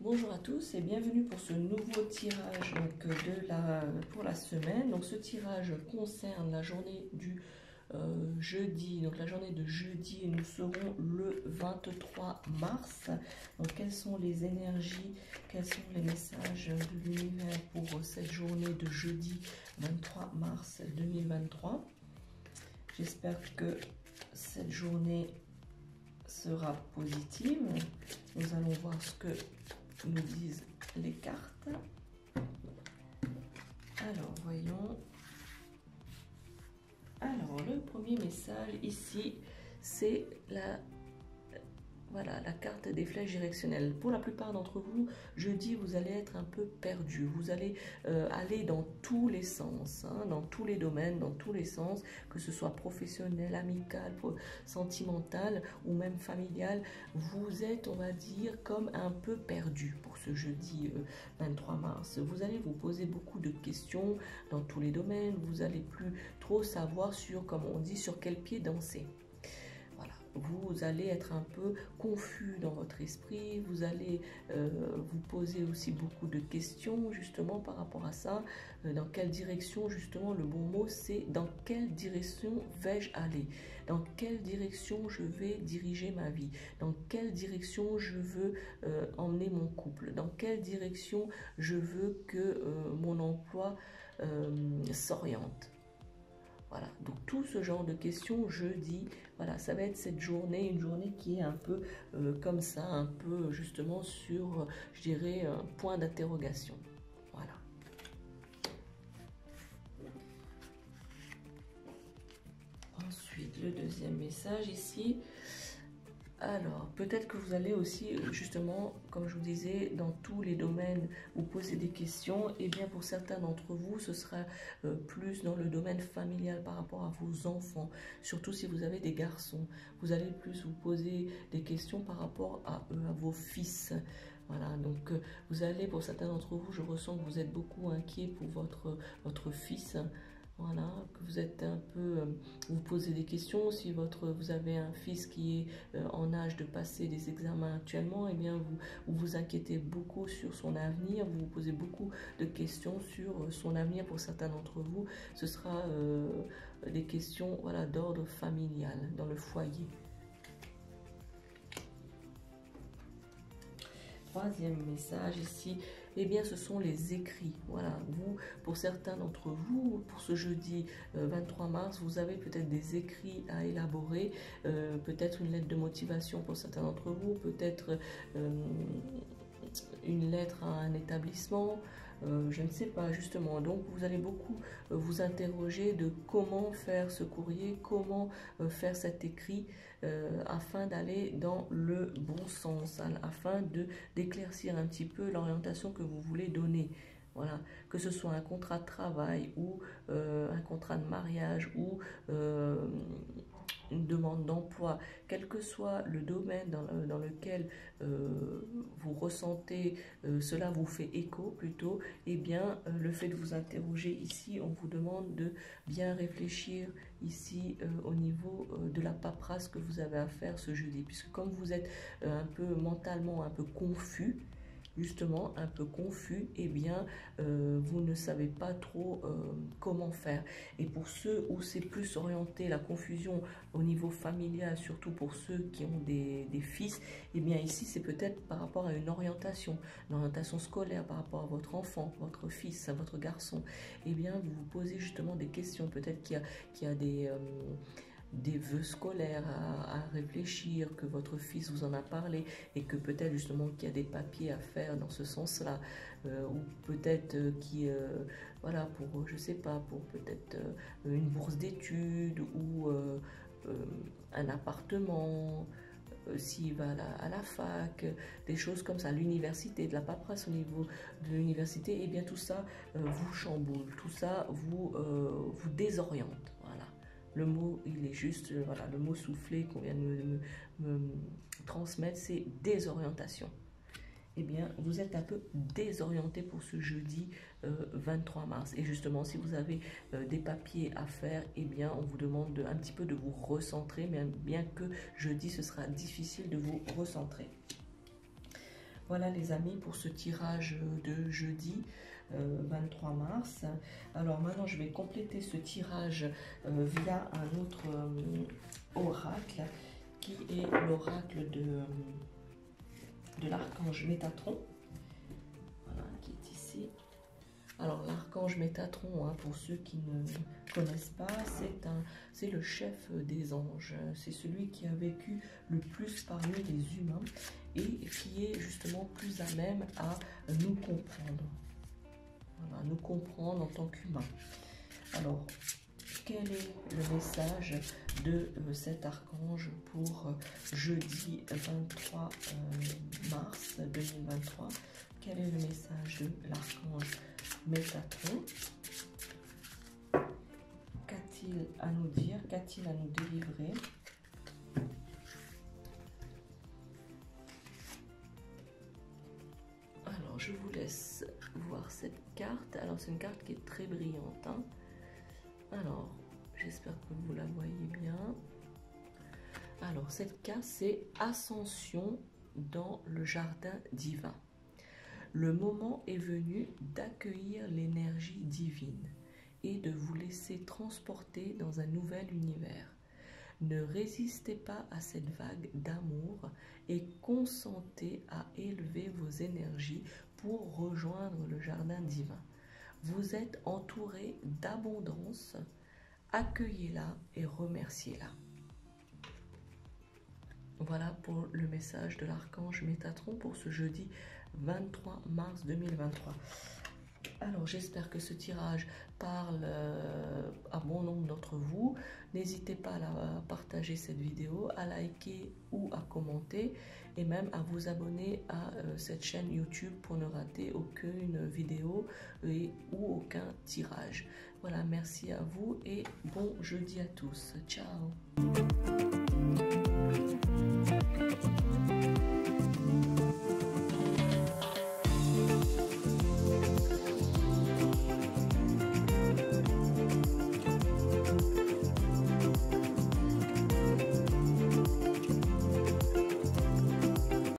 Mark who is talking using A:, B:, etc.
A: Bonjour à tous et bienvenue pour ce nouveau tirage pour la semaine. Donc ce tirage concerne la journée du jeudi, donc la journée de jeudi, et nous serons le 23 mars. Donc quelles sont les énergies, quels sont les messages de l'univers pour cette journée de jeudi 23 mars 2023. J'espère que cette journée sera positive. Nous allons voir ce que nous disent les cartes. Alors, voyons. Alors, le premier message ici, c'est la carte des flèches directionnelles. Pour la plupart d'entre vous, jeudi, vous allez être un peu perdu. Vous allez aller dans tous les sens, hein, dans tous les domaines, dans tous les sens, que ce soit professionnel, amical, sentimental ou même familial. Vous êtes, on va dire, comme un peu perdu pour ce jeudi 23 mars. Vous allez vous poser beaucoup de questions dans tous les domaines. Vous n'allez plus trop savoir sur, comme on dit, sur quel pied danser. Vous allez être un peu confus dans votre esprit, vous allez vous poser aussi beaucoup de questions justement par rapport à ça. Dans quelle direction, justement, le bon mot c'est dans quelle direction vais-je aller? Dans quelle direction je vais diriger ma vie? Dans quelle direction je veux emmener mon couple? Dans quelle direction je veux que mon emploi s'oriente? Voilà, donc tout ce genre de questions, jeudi, voilà, ça va être cette journée, une journée qui est un peu comme ça, un peu justement sur, je dirais, un point d'interrogation. Voilà. Ensuite, le deuxième message ici. Alors, peut-être que vous allez aussi, justement, comme je vous disais, dans tous les domaines, vous poser des questions. Et bien, pour certains d'entre vous, ce sera plus dans le domaine familial par rapport à vos enfants. Surtout si vous avez des garçons. Vous allez plus vous poser des questions par rapport à eux, à vos fils. Voilà, donc vous allez, pour certains d'entre vous, je ressens que vous êtes beaucoup inquiet pour votre fils. Voilà, que vous êtes un peu, vous posez des questions. Si vous avez un fils qui est en âge de passer des examens actuellement, eh bien vous vous inquiétez beaucoup sur son avenir, vous vous posez beaucoup de questions sur son avenir. Pour certains d'entre vous, ce sera des questions, voilà, d'ordre familial, dans le foyer. Troisième message ici, eh bien ce sont les écrits. Voilà, vous, pour certains d'entre vous, pour ce jeudi 23 mars, vous avez peut-être des écrits à élaborer, peut-être une lettre de motivation pour certains d'entre vous, peut-être une lettre à un établissement, je ne sais pas, justement. Donc vous allez beaucoup vous interroger de comment faire ce courrier, comment faire cet écrit afin d'aller dans le bon sens, afin d'éclaircir un petit peu l'orientation que vous voulez donner. Voilà, que ce soit un contrat de travail ou un contrat de mariage ou une demande d'emploi, quel que soit le domaine dans lequel vous ressentez, cela vous fait écho plutôt, et bien le fait de vous interroger ici, on vous demande de bien réfléchir ici au niveau de la paperasse que vous avez à faire ce jeudi, puisque comme vous êtes un peu mentalement un peu confus, justement un peu confus, et bien vous ne savez pas trop comment faire. Et pour ceux où c'est plus orienté, la confusion au niveau familial, surtout pour ceux qui ont des fils, et bien ici c'est peut-être par rapport à une orientation scolaire par rapport à votre enfant, votre fils, à votre garçon. Et bien vous vous posez justement des questions, peut-être qu'il y a des vœux scolaires à réfléchir, que votre fils vous en a parlé, et que peut-être justement qu'il y a des papiers à faire dans ce sens-là, ou peut-être voilà, pour, je sais pas, pour peut-être une bourse d'études ou un appartement, s'il va à la fac, des choses comme ça, l'université, de la paperasse au niveau de l'université, et bien tout ça vous chamboule, tout ça vous désoriente. Voilà. Le mot, il est juste, voilà, le mot soufflé qu'on vient de me transmettre, c'est désorientation. Eh bien, vous êtes un peu désorienté pour ce jeudi 23 mars. Et justement, si vous avez des papiers à faire, eh bien, on vous demande un petit peu de vous recentrer, mais bien que jeudi, ce sera difficile de vous recentrer. Voilà les amis pour ce tirage de jeudi 23 mars. Alors maintenant je vais compléter ce tirage via un autre oracle qui est l'oracle de l'archange Métatron. Voilà, qui est ici. Alors l'archange Métatron, hein, pour ceux qui ne connaissent pas, c'est le chef des anges. C'est celui qui a vécu le plus parmi les humains et qui est justement plus à même à nous comprendre. Voilà, nous comprendre en tant qu'humains. Alors, quel est le message de cet archange pour jeudi 23 mars 2023? Quel est le message de l'archange Métatron? Qu'a-t-il à nous dire? Qu'a-t-il à nous délivrer? Alors, je vous laisse voir cette carte. Alors, c'est une carte qui est très brillante, hein. Alors, j'espère que vous la voyez bien. Alors, cette carte, c'est Ascension dans le jardin divin. Le moment est venu d'accueillir l'énergie divine et de vous laisser transporter dans un nouvel univers. Ne résistez pas à cette vague d'amour et consentez à élever vos énergies pour rejoindre le jardin divin. Vous êtes entouré d'abondance, accueillez-la et remerciez-la. Voilà pour le message de l'archange Métatron pour ce jeudi 23 mars 2023. Alors j'espère que ce tirage parle à bon nombre d'entre vous. N'hésitez pas à partager cette vidéo, à liker ou à commenter et même à vous abonner à cette chaîne YouTube pour ne rater aucune vidéo ou aucun tirage. Voilà, merci à vous et bon jeudi à tous. Ciao.